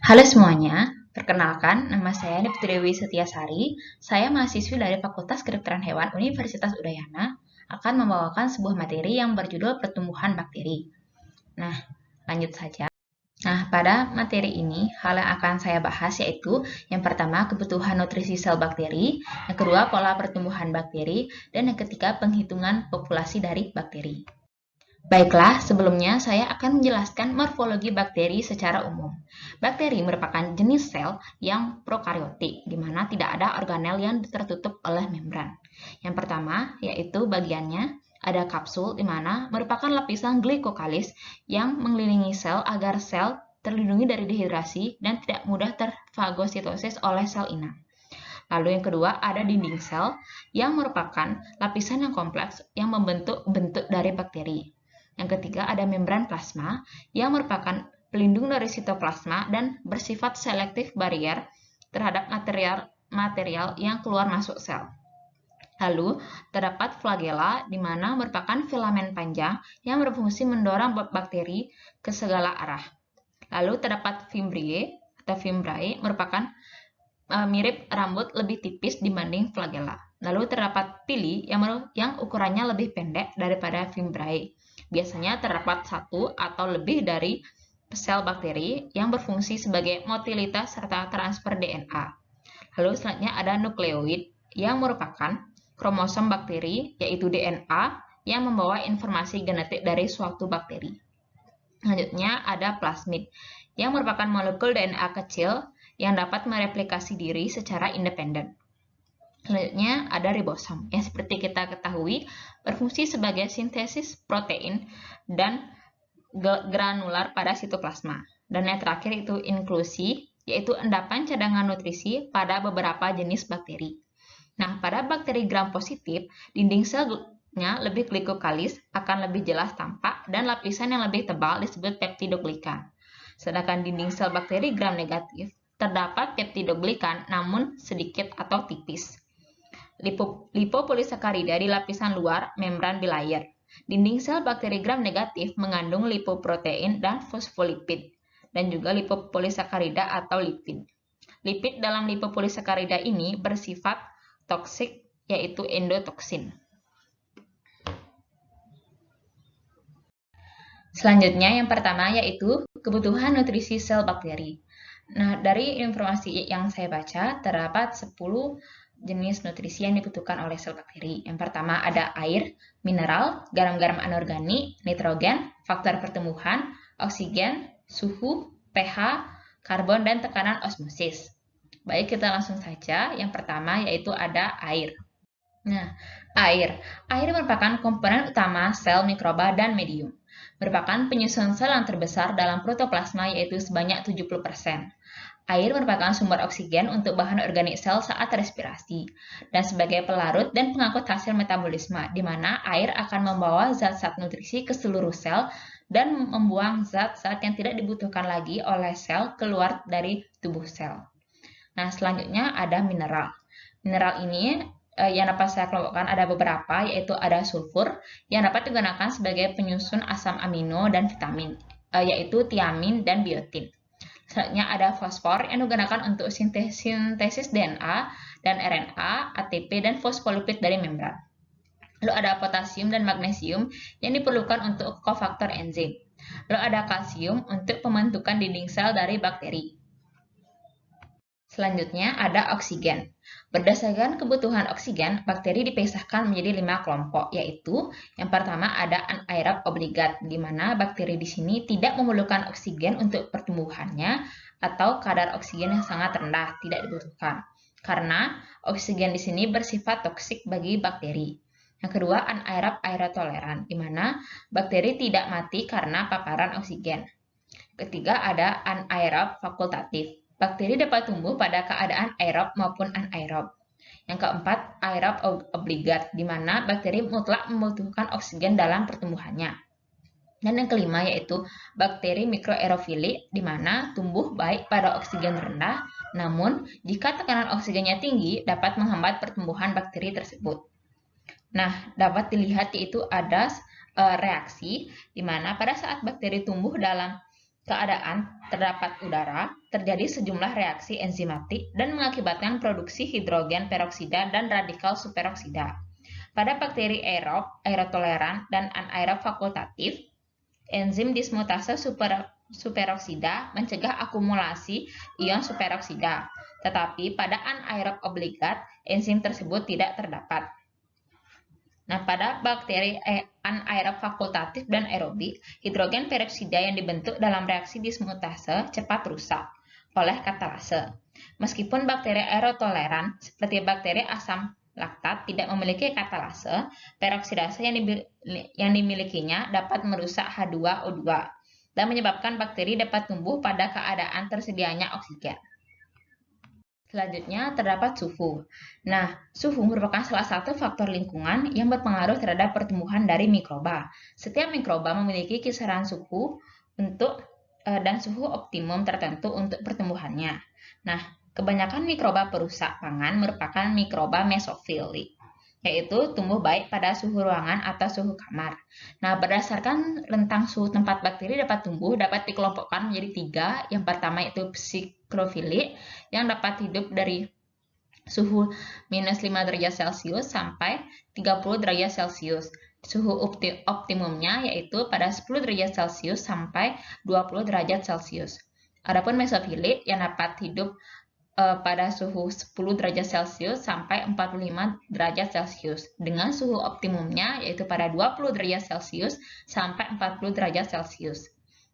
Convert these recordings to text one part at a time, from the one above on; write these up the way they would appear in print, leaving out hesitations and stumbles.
Halo semuanya, perkenalkan nama saya Nipti Dewi Setiasari. Saya mahasiswi dari Fakultas Kedokteran Hewan Universitas Udayana akan membawakan sebuah materi yang berjudul pertumbuhan bakteri. Nah, lanjut saja. Nah, pada materi ini, hal yang akan saya bahas yaitu yang pertama, kebutuhan nutrisi sel bakteri, yang kedua, pola pertumbuhan bakteri, dan yang ketiga, penghitungan populasi dari bakteri. Baiklah, sebelumnya saya akan menjelaskan morfologi bakteri secara umum. Bakteri merupakan jenis sel yang prokaryotik, di mana tidak ada organel yang tertutup oleh membran. Yang pertama, yaitu bagiannya ada kapsul, di mana merupakan lapisan glikokalis yang mengelilingi sel agar sel terlindungi dari dehidrasi dan tidak mudah terfagositosis oleh sel inang. Lalu yang kedua, ada dinding sel yang merupakan lapisan yang kompleks yang membentuk bentuk dari bakteri. Yang ketiga, ada membran plasma yang merupakan pelindung dari sitoplasma dan bersifat selektif barier terhadap material yang keluar masuk sel. Lalu, terdapat flagella di mana merupakan filamen panjang yang berfungsi mendorong bakteri ke segala arah. Lalu terdapat fimbriae atau fimbriae merupakan mirip rambut lebih tipis dibanding flagella. Lalu terdapat pili yang ukurannya lebih pendek daripada fimbriae. Biasanya terdapat satu atau lebih dari sel bakteri yang berfungsi sebagai motilitas serta transfer DNA. Lalu selanjutnya ada nukleoid yang merupakan kromosom bakteri, yaitu DNA, yang membawa informasi genetik dari suatu bakteri. Selanjutnya ada plasmid, yang merupakan molekul DNA kecil yang dapat mereplikasi diri secara independen. Selanjutnya ada ribosom, yang seperti kita ketahui berfungsi sebagai sintesis protein dan granular pada sitoplasma. Dan yang terakhir itu inklusi, yaitu endapan cadangan nutrisi pada beberapa jenis bakteri. Nah, pada bakteri gram positif, dinding selnya lebih glikokalis, akan lebih jelas tampak, dan lapisan yang lebih tebal disebut peptidoglikan. Sedangkan dinding sel bakteri gram negatif, terdapat peptidoglikan namun sedikit atau tipis. Lipopolisakarida di lapisan luar membran bilayer. Dinding sel bakteri gram negatif mengandung lipoprotein dan fosfolipid, dan juga lipopolisakarida atau lipid. Lipid dalam lipopolisakarida ini bersifat toksik, yaitu endotoksin. Selanjutnya, yang pertama yaitu kebutuhan nutrisi sel bakteri. Nah, dari informasi yang saya baca, terdapat 10 jenis nutrisi yang dibutuhkan oleh sel bakteri. Yang pertama ada air, mineral, garam-garam anorganik, nitrogen, faktor pertumbuhan, oksigen, suhu, pH, karbon, dan tekanan osmosis. Baik, kita langsung saja. Yang pertama yaitu ada air. Nah, air. Air merupakan komponen utama sel mikroba dan medium. Merupakan penyusun sel yang terbesar dalam protoplasma yaitu sebanyak 70%. Air merupakan sumber oksigen untuk bahan organik sel saat respirasi, dan sebagai pelarut dan pengangkut hasil metabolisme, di mana air akan membawa zat-zat nutrisi ke seluruh sel dan membuang zat-zat yang tidak dibutuhkan lagi oleh sel keluar dari tubuh sel. Nah, selanjutnya ada mineral. Mineral ini yang dapat saya kelompokkan ada beberapa, yaitu ada sulfur yang dapat digunakan sebagai penyusun asam amino dan vitamin, yaitu tiamin dan biotin. Selanjutnya ada fosfor yang digunakan untuk sintesis DNA dan RNA, ATP, dan fosfolipid dari membran. Lalu ada potasium dan magnesium yang diperlukan untuk kofaktor enzim. Lalu ada kalsium untuk pembentukan dinding sel dari bakteri. Selanjutnya ada oksigen. Berdasarkan kebutuhan oksigen, bakteri dipisahkan menjadi 5 kelompok, yaitu yang pertama ada anaerob obligat, di mana bakteri di sini tidak memerlukan oksigen untuk pertumbuhannya atau kadar oksigen yang sangat rendah tidak dibutuhkan, karena oksigen di sini bersifat toksik bagi bakteri. Yang kedua, anaerob aerotoleran, di mana bakteri tidak mati karena paparan oksigen. Ketiga, ada anaerob fakultatif. Bakteri dapat tumbuh pada keadaan aerob maupun anaerob. Yang keempat, aerob obligat, di mana bakteri mutlak membutuhkan oksigen dalam pertumbuhannya. Dan yang kelima yaitu bakteri mikroaerofili, di mana tumbuh baik pada oksigen rendah, namun jika tekanan oksigennya tinggi dapat menghambat pertumbuhan bakteri tersebut. Nah, dapat dilihat yaitu ada reaksi, di mana pada saat bakteri tumbuh dalam keadaan terdapat udara, terjadi sejumlah reaksi enzimatik dan mengakibatkan produksi hidrogen peroksida dan radikal superoksida. Pada bakteri aerob, aerotoleran, dan anaerob fakultatif, enzim dismutase superoksida mencegah akumulasi ion superoksida, tetapi pada anaerob obligat, enzim tersebut tidak terdapat. Nah, pada bakteri anaerob fakultatif dan aerobik, hidrogen peroksida yang dibentuk dalam reaksi dismutase cepat rusak oleh katalase. Meskipun bakteri aerotoleran seperti bakteri asam laktat tidak memiliki katalase, peroksidase yang dimilikinya dapat merusak H2O2 dan menyebabkan bakteri dapat tumbuh pada keadaan tersedianya oksigen. Selanjutnya, terdapat suhu. Nah, suhu merupakan salah satu faktor lingkungan yang berpengaruh terhadap pertumbuhan dari mikroba. Setiap mikroba memiliki kisaran suhu dan suhu optimum tertentu untuk pertumbuhannya. Nah, kebanyakan mikroba perusak pangan merupakan mikroba mesofili, yaitu tumbuh baik pada suhu ruangan atau suhu kamar. Nah, berdasarkan rentang suhu tempat bakteri dapat tumbuh dapat dikelompokkan menjadi 3. Yang pertama itu psiklofili, yang dapat hidup dari suhu -5 derajat Celcius sampai 30 derajat Celcius. Suhu optimumnya yaitu pada 10 derajat Celcius sampai 20 derajat Celcius. Adapun mesofili yang dapat hidup pada suhu 10 derajat Celcius sampai 45 derajat Celcius dengan suhu optimumnya yaitu pada 20 derajat Celcius sampai 40 derajat Celcius.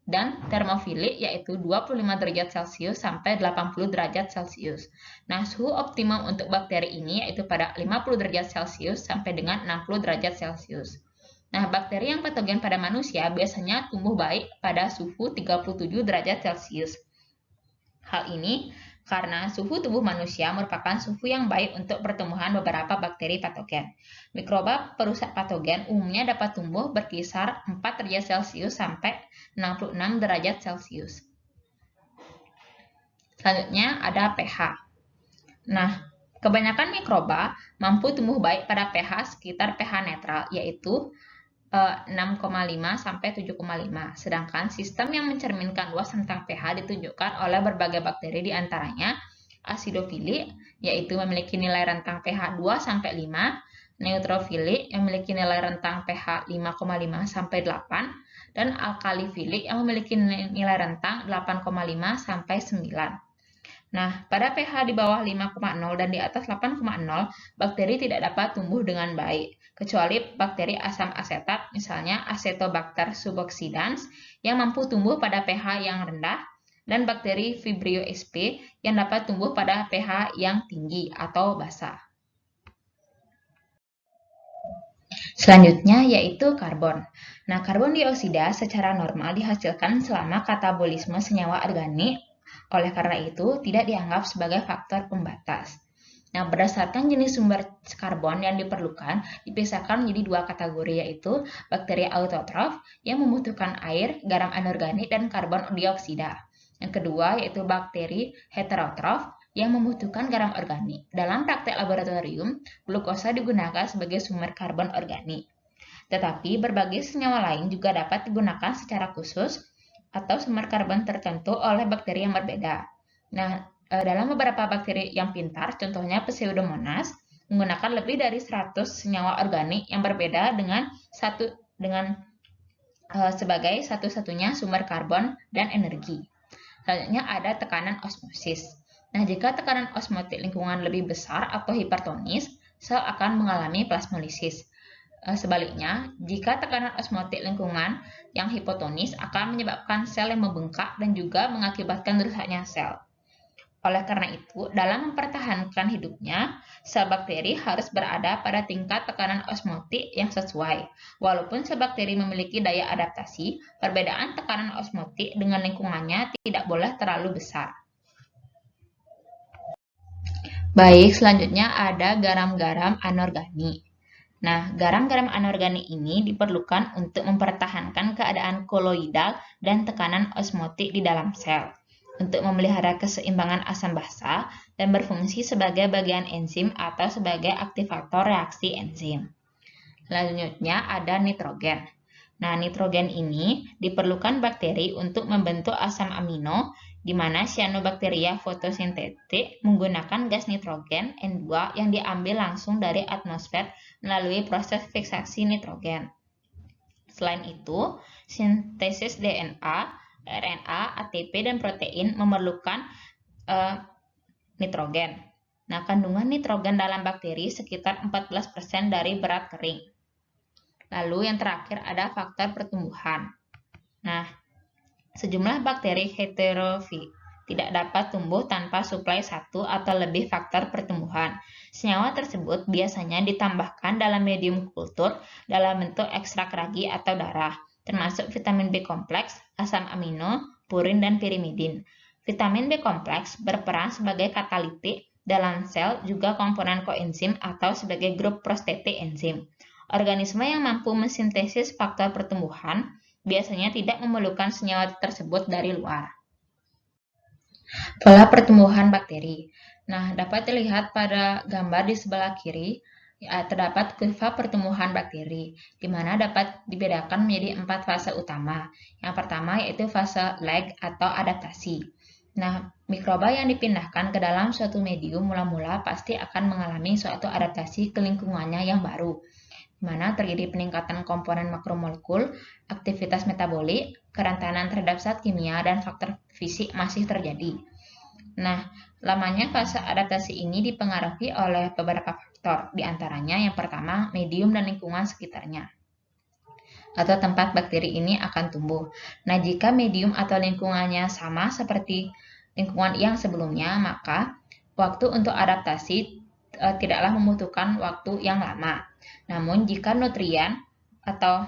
Dan termofili yaitu 25 derajat Celcius sampai 80 derajat Celcius. Nah, suhu optimum untuk bakteri ini yaitu pada 50 derajat Celcius sampai dengan 60 derajat Celcius. Nah, bakteri yang patogen pada manusia biasanya tumbuh baik pada suhu 37 derajat Celcius. Hal ini karena suhu tubuh manusia merupakan suhu yang baik untuk pertumbuhan beberapa bakteri patogen. Mikroba perusak patogen umumnya dapat tumbuh berkisar 4 derajat Celcius sampai 66 derajat Celcius. Selanjutnya ada pH. Nah, kebanyakan mikroba mampu tumbuh baik pada pH sekitar pH netral, yaitu 6,5 sampai 7,5. Sedangkan sistem yang mencerminkan luas tentang pH ditunjukkan oleh berbagai bakteri di antaranya acidofili yaitu memiliki nilai rentang pH 2 sampai 5, neutrofili yang memiliki nilai rentang pH 5,5 sampai 8 dan alkalifili yang memiliki nilai rentang 8,5 sampai 9. Nah, pada pH di bawah 5,0 dan di atas 8,0, bakteri tidak dapat tumbuh dengan baik, kecuali bakteri asam asetat, misalnya Acetobacter suboccidans, yang mampu tumbuh pada pH yang rendah, dan bakteri Vibrio sp yang dapat tumbuh pada pH yang tinggi atau basa. Selanjutnya yaitu karbon. Nah, karbon dioksida secara normal dihasilkan selama katabolisme senyawa organik. Oleh karena itu, tidak dianggap sebagai faktor pembatas. Nah, berdasarkan jenis sumber karbon yang diperlukan, dipisahkan menjadi 2 kategori, yaitu bakteri autotrof yang membutuhkan air, garam anorganik, dan karbon dioksida. Yang kedua, yaitu bakteri heterotrof yang membutuhkan garam organik. Dalam praktek laboratorium, glukosa digunakan sebagai sumber karbon organik. Tetapi, berbagai senyawa lain juga dapat digunakan secara khusus atau sumber karbon tertentu oleh bakteri yang berbeda. Nah, dalam beberapa bakteri yang pintar, contohnya Pseudomonas, menggunakan lebih dari 100 senyawa organik yang berbeda sebagai satu-satunya sumber karbon dan energi. Selanjutnya ada tekanan osmosis. Nah, jika tekanan osmotik lingkungan lebih besar atau hipertonis, sel akan mengalami plasmolisis. Sebaliknya, jika tekanan osmotik lingkungan yang hipotonis akan menyebabkan sel yang membengkak dan juga mengakibatkan rusaknya sel. Oleh karena itu, dalam mempertahankan hidupnya, sel bakteri harus berada pada tingkat tekanan osmotik yang sesuai. Walaupun sel bakteri memiliki daya adaptasi, perbedaan tekanan osmotik dengan lingkungannya tidak boleh terlalu besar. Baik, selanjutnya ada garam-garam anorganik. Nah, garam-garam anorganik ini diperlukan untuk mempertahankan keadaan koloidal dan tekanan osmotik di dalam sel, untuk memelihara keseimbangan asam basa dan berfungsi sebagai bagian enzim atau sebagai aktivator reaksi enzim. Selanjutnya ada nitrogen. Nah, nitrogen ini diperlukan bakteri untuk membentuk asam amino, di mana cyanobacteria fotosintetik menggunakan gas nitrogen N2 yang diambil langsung dari atmosfer melalui proses fiksasi nitrogen. Selain itu, sintesis DNA, RNA, ATP, dan protein memerlukan nitrogen. Nah, kandungan nitrogen dalam bakteri sekitar 14% dari berat kering. Lalu yang terakhir ada faktor pertumbuhan. Nah, sejumlah bakteri heterofit tidak dapat tumbuh tanpa suplai satu atau lebih faktor pertumbuhan. Senyawa tersebut biasanya ditambahkan dalam medium kultur dalam bentuk ekstrak ragi atau darah, termasuk vitamin B kompleks, asam amino, purin, dan pirimidin. Vitamin B kompleks berperan sebagai katalitik dalam sel, juga komponen koenzim atau sebagai grup prostetik enzim. Organisme yang mampu mensintesis faktor pertumbuhan biasanya tidak memerlukan senyawa tersebut dari luar. Pola pertumbuhan bakteri. Nah, dapat dilihat pada gambar di sebelah kiri, terdapat kurva pertumbuhan bakteri, di mana dapat dibedakan menjadi 4 fase utama. Yang pertama yaitu fase lag atau adaptasi. Nah, mikroba yang dipindahkan ke dalam suatu medium mula-mula pasti akan mengalami suatu adaptasi ke lingkungannya yang baru, di mana terjadi peningkatan komponen makromolekul, aktivitas metabolik, kerentanan terhadap zat kimia, dan faktor fisik masih terjadi. Nah, lamanya fase adaptasi ini dipengaruhi oleh beberapa faktor, di antaranya yang pertama medium dan lingkungan sekitarnya, atau tempat bakteri ini akan tumbuh. Nah, jika medium atau lingkungannya sama seperti lingkungan yang sebelumnya, maka waktu untuk adaptasi tidaklah membutuhkan waktu yang lama. Namun, jika nutrien atau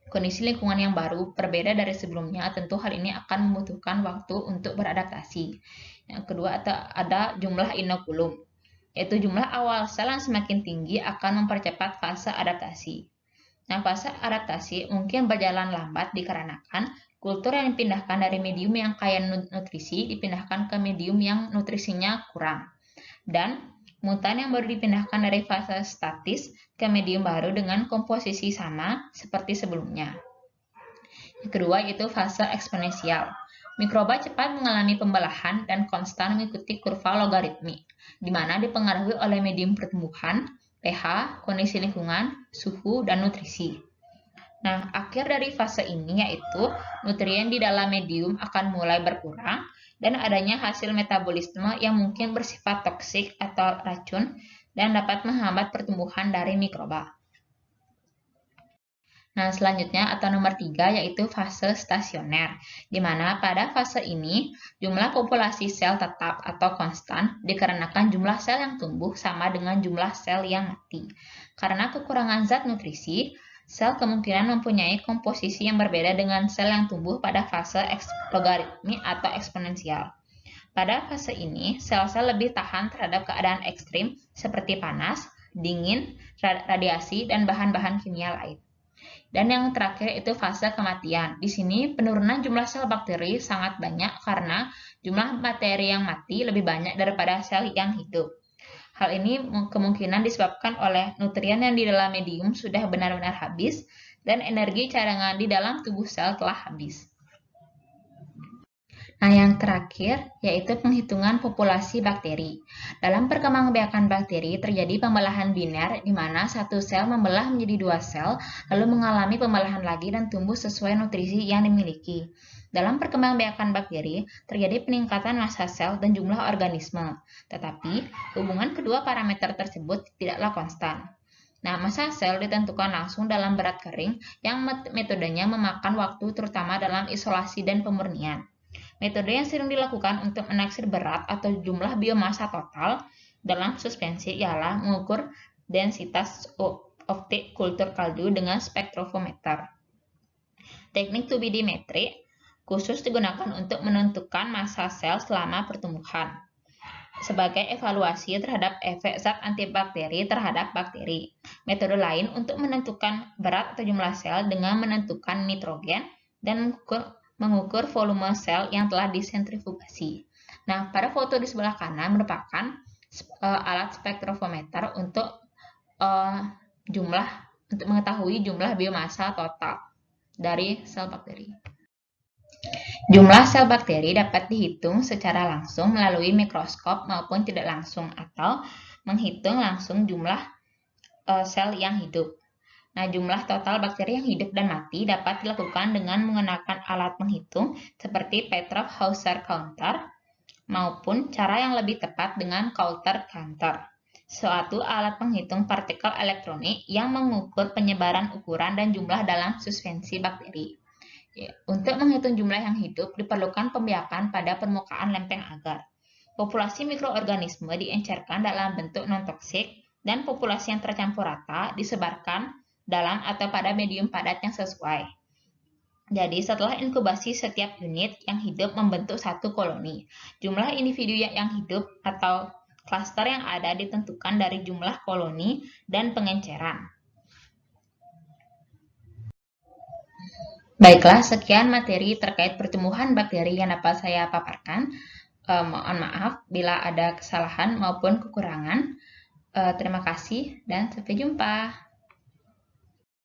kondisi lingkungan yang baru berbeda dari sebelumnya, tentu hal ini akan membutuhkan waktu untuk beradaptasi. Yang kedua, ada jumlah inokulum, yaitu jumlah awal sel yang semakin tinggi akan mempercepat fase adaptasi. Nah, fase adaptasi mungkin berjalan lambat dikarenakan kultur yang dipindahkan dari medium yang kaya nutrisi dipindahkan ke medium yang nutrisinya kurang. Dan mutan yang baru dipindahkan dari fase statis ke medium baru dengan komposisi sama seperti sebelumnya. Yang kedua yaitu fase eksponensial. Mikroba cepat mengalami pembelahan dan konstan mengikuti kurva logaritmik, di mana dipengaruhi oleh medium pertumbuhan, pH, kondisi lingkungan, suhu, dan nutrisi. Nah, akhir dari fase ini yaitu nutrien di dalam medium akan mulai berkurang dan adanya hasil metabolisme yang mungkin bersifat toksik atau racun dan dapat menghambat pertumbuhan dari mikroba. Nah, selanjutnya atau nomor 3 yaitu fase stasioner, di mana pada fase ini jumlah populasi sel tetap atau konstan dikarenakan jumlah sel yang tumbuh sama dengan jumlah sel yang mati. Karena kekurangan zat nutrisi, sel kemungkinan mempunyai komposisi yang berbeda dengan sel yang tumbuh pada fase logaritmik atau eksponensial. Pada fase ini, sel-sel lebih tahan terhadap keadaan ekstrim seperti panas, dingin, radiasi, dan bahan-bahan kimia lain. Dan yang terakhir itu fase kematian. Di sini penurunan jumlah sel bakteri sangat banyak karena jumlah bakteri yang mati lebih banyak daripada sel yang hidup. Hal ini kemungkinan disebabkan oleh nutrien yang di dalam medium sudah benar-benar habis dan energi cadangan di dalam tubuh sel telah habis. Nah, yang terakhir yaitu penghitungan populasi bakteri. Dalam perkembangbiakan bakteri terjadi pembelahan biner di mana satu sel membelah menjadi 2 sel, lalu mengalami pembelahan lagi dan tumbuh sesuai nutrisi yang dimiliki. Dalam perkembangbiakan bakteri terjadi peningkatan massa sel dan jumlah organisme, tetapi hubungan kedua parameter tersebut tidaklah konstan. Nah, massa sel ditentukan langsung dalam berat kering yang metodenya memakan waktu terutama dalam isolasi dan pemurnian. Metode yang sering dilakukan untuk menaksir berat atau jumlah biomasa total dalam suspensi ialah mengukur densitas optik kultur kaldu dengan spektrofometer. Teknik 2D metrik khusus digunakan untuk menentukan massa sel selama pertumbuhan sebagai evaluasi terhadap efek zat antibakteri terhadap bakteri. Metode lain untuk menentukan berat atau jumlah sel dengan menentukan nitrogen dan mengukur volume sel yang telah disentrifugasi. Nah, pada foto di sebelah kanan merupakan alat spektrofometer untuk mengetahui jumlah biomasa total. dari sel bakteri. Jumlah sel bakteri dapat dihitung secara langsung melalui mikroskop maupun tidak langsung atau menghitung langsung jumlah sel yang hidup. Nah, jumlah total bakteri yang hidup dan mati dapat dilakukan dengan menggunakan alat penghitung seperti Petrov Hausser counter maupun cara yang lebih tepat dengan Coulter counter, suatu alat penghitung partikel elektronik yang mengukur penyebaran ukuran dan jumlah dalam suspensi bakteri. Untuk menghitung jumlah yang hidup, diperlukan pembiakan pada permukaan lempeng agar. Populasi mikroorganisme diencerkan dalam bentuk non-toksik dan populasi yang tercampur rata disebarkan dalam atau pada medium padat yang sesuai. Jadi, setelah inkubasi setiap unit yang hidup membentuk satu koloni. Jumlah individu yang hidup atau klaster yang ada ditentukan dari jumlah koloni dan pengenceran. Baiklah, sekian materi terkait pertumbuhan bakteri yang dapat saya paparkan. Mohon maaf bila ada kesalahan maupun kekurangan. Terima kasih dan sampai jumpa.